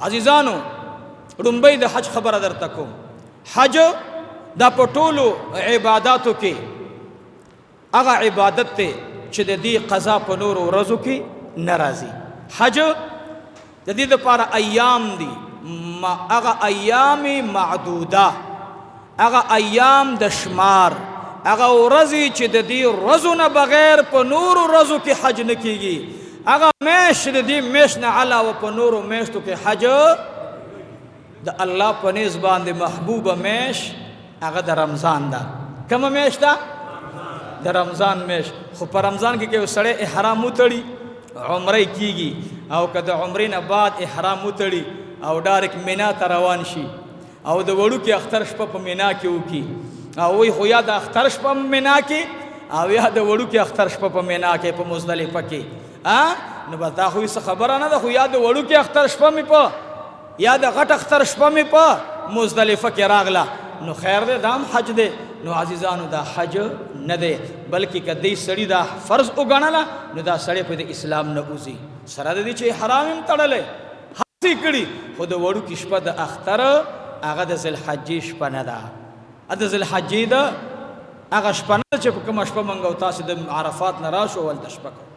عزیزانو رنبی دا حج خبر در تکو حج دا پټولو عباداتو کې هغه عبادت ته چې د دې قضا په نور ورځو کې ناراضي حج د دې لپاره ایام دي هغه ایام معدوده هغه ایام د شمار هغه ورځې چې د دې ورځو نه بغیر په نور ورځو کې حج نه کیږي هغه میاشت د دې میاشت نه علاوه په نورو میاشتو کې حج د الله په نسبت باندې محبوبه میاشت هغه د رمضان ده کومه میاشت ده د رمضان میاشت خو په رمضان کې یو سړی احرام وتړي عمره کیږي او که د عمرې نه بعد احرام وتړي او ډایرک مینا ته روان شي او د وړوکي اختر شپه په مینا کې وکړي او وایي خو یا د اختر شپه په مینا کې او یا د وړوکي اختر شپه په مینا کې په مزدلفه کې نو بس دا خو هېڅ خبره نه ده خو یا د وړوکي اختر شپه مې په یا د غټ اختر شپه مې په مزدلفه کې راغله نو خیر دی دا هم حج دی نو عزیزانو دا حج نه دی بلکې که دی سړي دا فرض وګڼله نو دا سړی په د اسلام نه وځي سره د دې چې حرام هم تړلی هڅې کړي خو د وړوکي شپه د اختر هغه د ذوالحجې شپه نه ده د ذوالحجې ده هغه شپه نه ده چې په کومه شپه موږ او تاسې د عرفات نه راشو هلته شپه کوو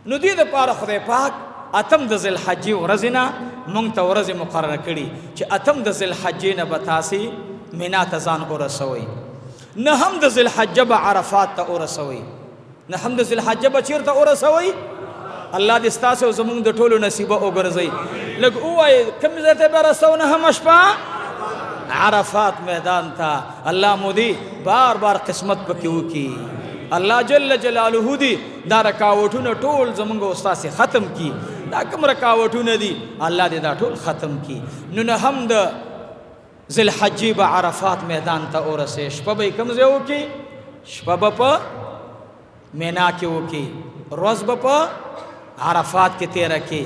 نو دې دپاره خدای پاک اتم د ذوالحجې ورځې نه موږ ته ورځې مقرره کړي چې اتم د ذوالحجې نه به تاسې مینا ته ځان ورسوئ نهم د ذوالحجه به عرفات ته ورسوئ نهم د ذوالحجه به چېرته ورسوئ الله دې ستاسې او زموږ د ټولو نصیبه وګرځئ لږ ووایئ کوم ځای ته به رسو نهمه شپه عرفات میدان ته الله مو دې بار بار قسمت پکې وکړي الله جل جلاله دې دا رکاوټونه ټول زموږ او ستاسې ختم کړي دا کوم رکاوټونه دي الله دې دا ټول ختم کړي نو نهم د ذوالحجې به عرفات میدان ته ورسې شپه به یې کوم ځای وکړي شپه به په مینا کې وکړي ورځ به په عرفات کې تیره کې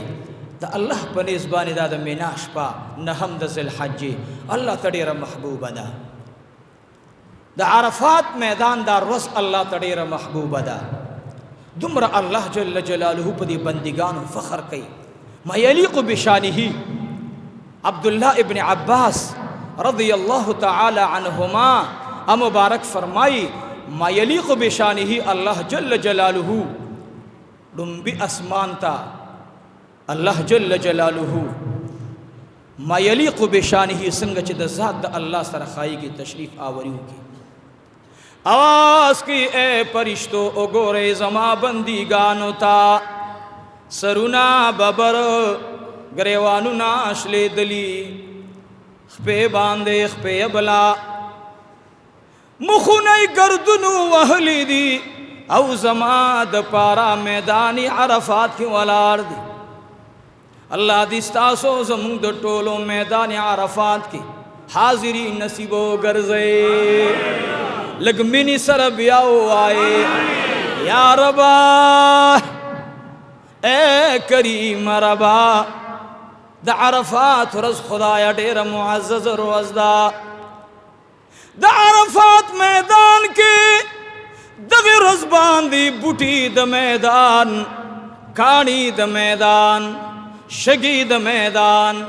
د الله په نسبت باندې دا د مینا شپه نهم د ذوالحجې الله ته ډېره محبوبه ده د عرفات میدان دا ورځ الله ته ډېره محبوبه ده دومره الله جل جلاله په دې بندګانو فخر کوي ما یلیق بشانه عبدالله ابن عباس رضی الله تعالی عنهما مبارک فرمائی ما یلیق بشانه الله جل جلاله ڈنبی اسمان تا الله جل جلاله ما یلیق بشانه سنگ چې د ذات د الله سره خای کی تشریف آوریو کی آواز کی اے پرشتو وګورئ زما بندګانو تا سرونا ببر گریوانو ناشلې دلی خپې باندې خپې بلا مخونه گردنو وهلی دي او زما د پارا میدان عرفات کې ولاړ دي الله دې ستاسو زموږ د ټولو میدان عرفات کې حاضری نصیب وګرځي لږ مینې سره بیا ووایې یا ربا اے کریم ربا د عرفات ورځ خدایا ډېره معزز ورځ ده د عرفات میدان کې دغه ورځ باندې بوټي د میدان کاڼي د میدان شګي د میدان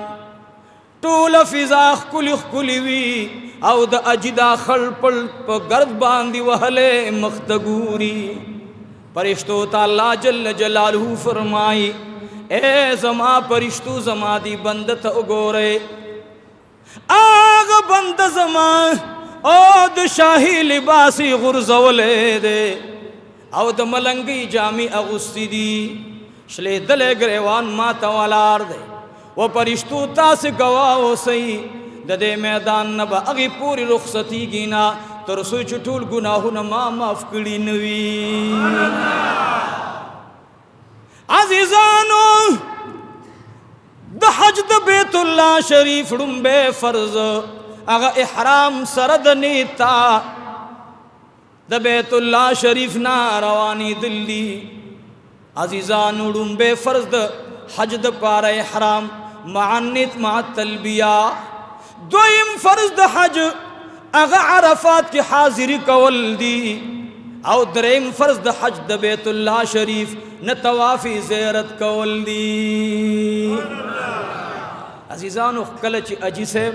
ټوله فضا ښکلي ښکلي وي او د اجدا خړپړ په ګرد باندې وهلې مخ ته ګوري پرشتو ته الله جل جلاله فرمایي اے زما پرشتو زما دی بند ته وګورئ آغا بند زما او د شاهي لباس غرزولې دی او د ملنګي جامې اغوستې دي شلېدلې ګریوان ما ته ولاړ دی و پرشتو تاسې ګواه اوسئ د دې میدان نه به هغې پورې رخصتېږي نه تر څو چې ټول ګناهونه ما معاف کړي نه وي عزیزانو د حج د بیت الله شریف ړومبی فرض هغه احرام سره د نیتا د بیت الله شریف نه روانېدل دي عزیزانو ړومبی فرض د حج د پاره احرام مع النیت مع التلبیه دویم فرض د حج هغه عرفات کې حاضری کول دي او دریم فرض د حج د بیت الله شریف نه طواف زیارت کول دي عزیزانو کله چې اجي صاحب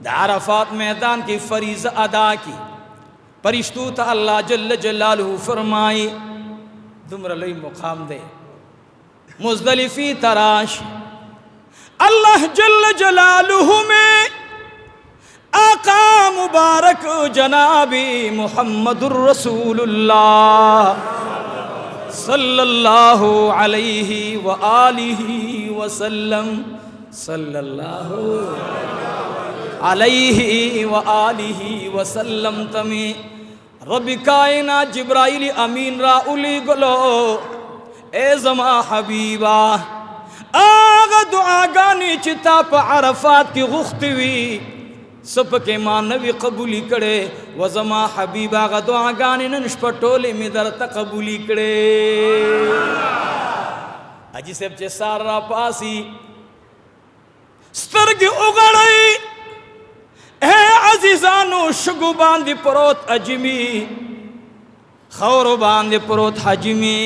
د عرفات میدان کې فریضه ادا کی پرشتو ته الله جل جلاله فرمائی دومره لوی مقام دی مزدلفی تراش اللہ جل جلالہ میں آقا مبارک جنابی محمد الرسول اللہ صلی اللہ علیہ وآلہ وسلم صلی اللہ علیہ وآلہ وسلم تمی رب کائنات جبرائیل امین را اولی گلو اے زما حبیبا آغا دعاگانی چتا پا عرفات کی غختوی سپکے ماں نبی قبولی کڑے و زما حبیبا آغا دعاگانی ننش پٹولی میں درتا قبولی کڑے اجی سب چے سار را پاسی سترگ اگڑی اے عزیزانو شگو باندی پروت اجمی خورو باندی پروت حجمی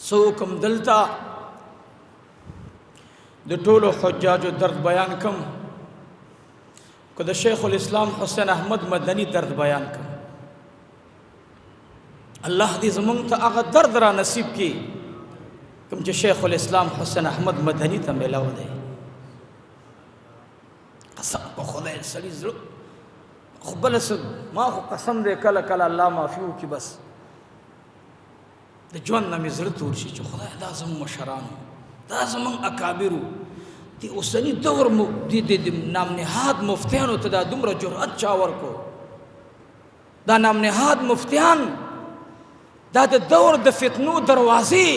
سوکم دلتا د ټولو حجاجو درد بیان کم که د شیخ الاسلام حسین احمد مدنی درد بیان کم الله دې زمونږ ته هغه درد را نصیب کی کوم چې شیخ الاسلام حسین احمد مدنی ته میلاو دی قسم په خدای سړي زړه خو بله ما خو قسم دی کله کله الله معافي وکړي بس د ژوند نه مې زړه تور شي چې خدای دا زموږ مشرانو دا زموږ اکابرو د اوسني دور د نام نهاد مفتیانو ته دا دومره جرأت چا ورکو دا نام نهاد مفتیان دا د دور د فتنو دروازې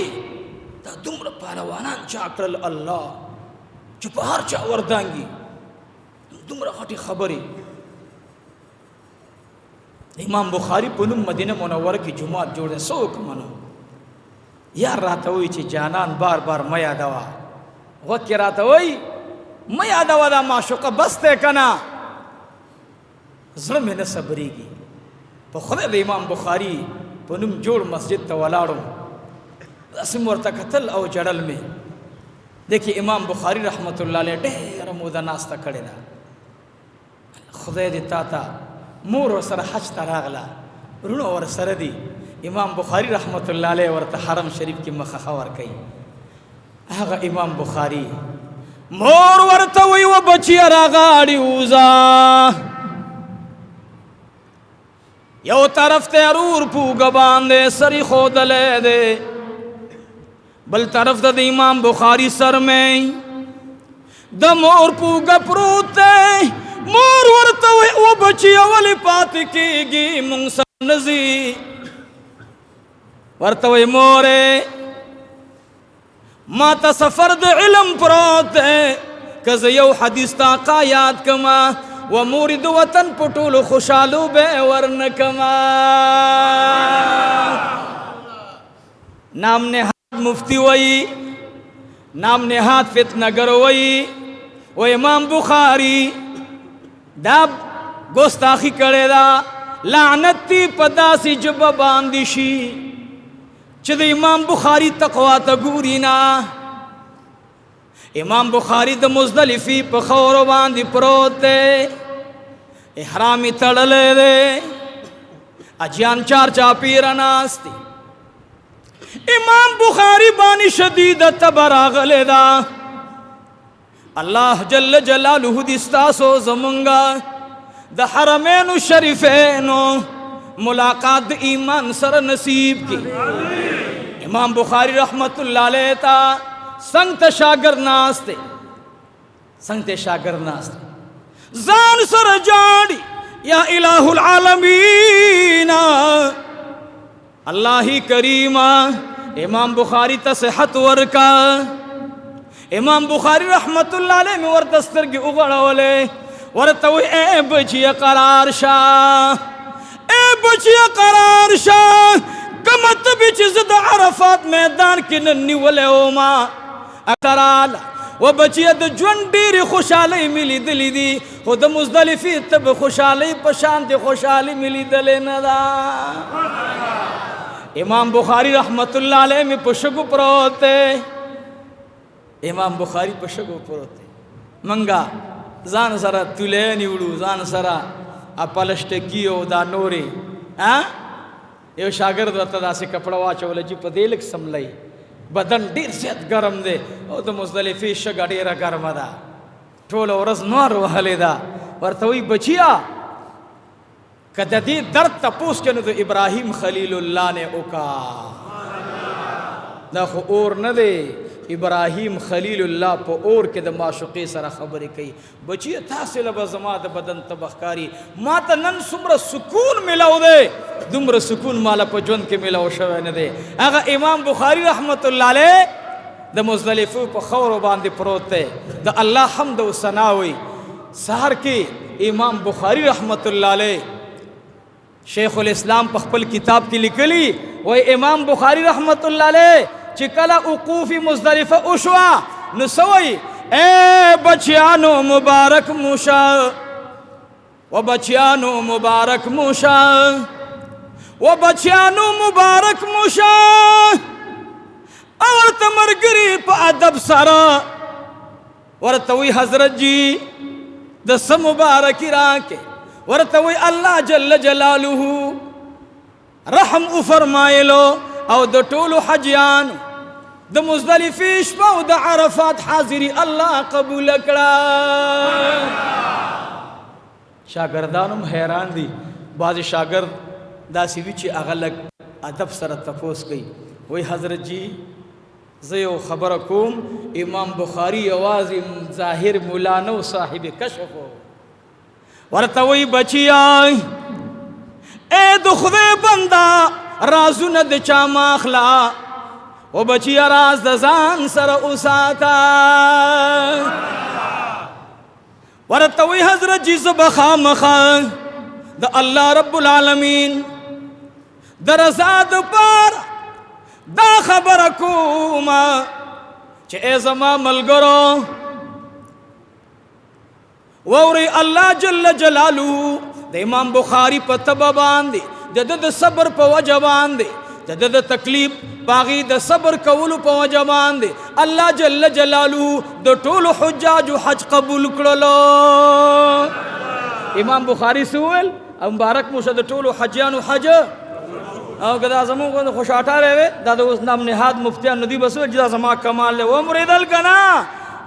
دا دومره پهلوانان چا کړل الله چې په هر چا وردانګي دومره غټې خبرې امام بخاری په نوم مدینه منوره کې جماعت جوړ دی څوک منو یار راته وایي چې جانان بار بار مه یادوه غوږ کې راته وایي مه یادوه دا معشوقه بس دی که نه زړه مې نه صبرېږي په خدای د امام بخاري په نوم جوړ مسجد ته ولاړم داسې مې ورته کتل او جړل مې دیکھي امام بخاري رحمت الله علیه ډېره موده ناسته کړې ده خدای دې تا ته مور ورسره حج ته راغله وروڼه ورسره دي امام بخاری رحمت الله علیه ورته حرم شریف کې مخه ورکوي هغه امام بخاری مور ورته وی و بچی راغاړي وزا یو طرف ته رور پوګ باندې سری خودلې ده بل طرف ته د امام بخاری سر میں د مور پوګ پروت ده مور ورته وی و بچی اولی پات کېږي مونږ نزی ورتوی مورے ما تا سفر د علم پروت ہے کز یو حدیث تا آقا یاد کما و مورد وطن پٹول خوشالو بے ورن کما نام نہاد مفتی وئی نام نہاد فتنگر وئی و امام بخاری داب گستاخی کرے دا لعنتی پداسی جب باندشی چې د امام بخاری تقوا ته ګوري نه امام بخاری د مزدلفی په خورو باندې پروت دی احرام یې تړلی دی اجیان چار چاپیره ناست دي امام بخاری باندې شدیده تبه راغلی ده الله جل جلاله دې ستاسو زمونږه د حرمینو شریفینو ملاقات د ایمان سره نصیب کی امام بخاری رحمت اللہ علیہ تا سنگت شاگر ناستے سنگت شاگر ناستے زان سر جاڑی یا الہ العالمین اللہ کریم امام بخاری تا صحت ورکا امام بخاری رحمت اللہ علیہ میں وردستر کی اغڑولے ورتوی اے بچی قرار شاہ اے بچی قرار شاہ کمت به چې زه د عرفات میدان کې نن نیولی وما اکراله و بچیه د ژوند ډېرې خوشحالۍ مې لیدلې دي خو د مزدلفې ته به خوشحالۍ په شان د خوشحالي مې لیدلې نه ده امام بخاری رحمت الله علیه مې په شګو پروت دی امام بخاری په شګو پروت دی منګه ځان سره تولې نیوړو ځان سره پلسټکی او دا نورې یو شاګرد ورته داسې کپړه واچوله چې په دې لږ سملی بدن ډېر زیات ګرم دی او د مزدلفې شګه ډېره ګرمه ده ټوله ورځ نور وهلې ده ورته وایي بچیا که د دې درد تپوس کې نو د ابراهیم خلیل الله نه وکا دا خو اور نه دی ابراهیم خلیل الله په اور کې د معشوقې سره خبرې کوي بچیه تاسې له به زما د بدن تبخکاري ما ته نن څومره سکون میلاو دی دومره سکون ماله په ژوند کې میلاو شوی نه دی هغه امام بخاری رحمت الله علیه د مزدلفو په خاورو باندې پروت دی د الله حمد او ثنا وي سحر کې امام بخاری رحمت الله علیه شیخ الاسلام په خپل کتاب کې لیکلی وای امام بخاری رحمت الله علیه چې کله وقوف مزدلفه وشوه نو سوی اے بچیانو مبارک موشه و بچیانو مبارک موشه و بچیانو مبارک موشه ورته مرګري په ادب سره ورته وی حضرت جی د سم مبارکی راکې ورته وی الله جل جلاله رحم او فرمایلو او د ټولو حجیانو د مزدلفې شپه او د عرفات حاضری الله قبول کړه شاګردانم حیران دي بعض شاګرد داسې وي چې هغه لږ ادب سره تپوس کوي وای حضرت جی زه یو خبره کوم امام بخاری یوازې ظاهر مولا نه و صاحب کشف ورته وی بچیا اے د خدای بنده رازونه د چا ماخلا و بچیا راز د ځان سره اوساته ورته وی حضرت جی زه به خامخا د الله رب العالمین د رضا دپاره دا خبره کومه چې ای زما ملګرو ووري الله جل جلاله د امام بخاری په تبه باندې د د صبر په وجه باندې د د تکلیف باغی د صبر کولو په وجه باندې الله جل جلاله د ټولو حجاج حج قبول کړلو امام بخاری سوال مبارک موشه د ټولو حجانو حج او کدا زموږ خوشاټه راوي دا د اوس نام نهاد مفتیان ندی بسو جدا زما کمال له و مریدل کنا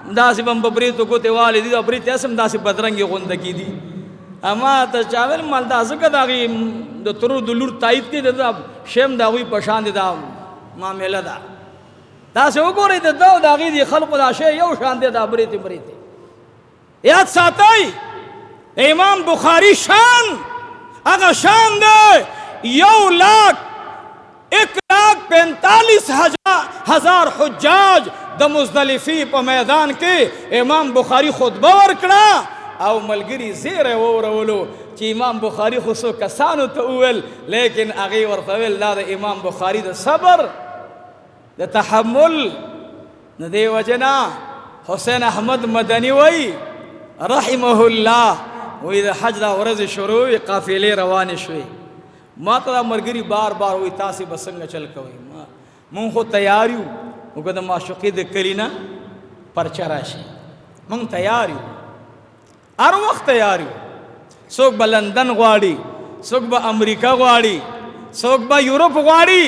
داسې بم ببریتو کوته والدي د بریت اسم داسې بدرنګي غوندګي دي اما ته چاول مال داسې کداغي د تر د لور تایید کې د شیم دا وی پشان دي دا معاملې دا داسې وګورئ د داغي دي خلق دا شی یو شان دي دا بریت یاد ساتئ امام بخاری شان هغه شان دی 1,45,000 حجاج د مزدلفی په میدان کې امام بخاری خطبه ورکړه او ملګری زیره وورولو چې امام بخاری خو څو کسانو ته وویل لیکن هغې ورته ویل دا د امام بخاری د صبر د تحمل د دې وجې نه حسین احمد مدني وایي رحمه الله وایي د حج دا ورځې شروع وي قافلې روانې شوې ما ته دا ملګري بار بار وایي تاسې به څنګه چل کوئ مونږ خو تیار یو موږ د معشوقې د کلي نه پرچه راشي مونږ تیار یو هر وخت تیار یو څوک به لندن غواړي څوک به امریکا غواړي څوک به یورپ غواړي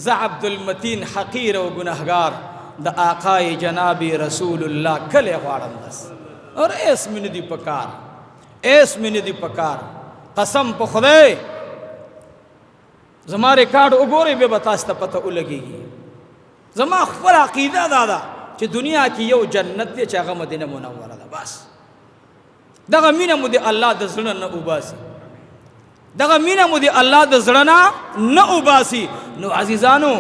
زه عبدالمتین حقیر او ګناهګار د آقای جناب رسول الله کلی غواړم بس اور ایس مې نه دي پکار ایس مې نه دي پکار قسم په خدای زما ریکارډ وګورئ بیا به تاسو ته پته ولګېږي زما خپل عقیده دا ده چې دنیا کې یو جنت دی چې هغه مدینه منوره ده بس دغه مینه مو د الله د زړه نه وباسي دغه مینه مو د الله د زړه نه وباسي نو عزیزانو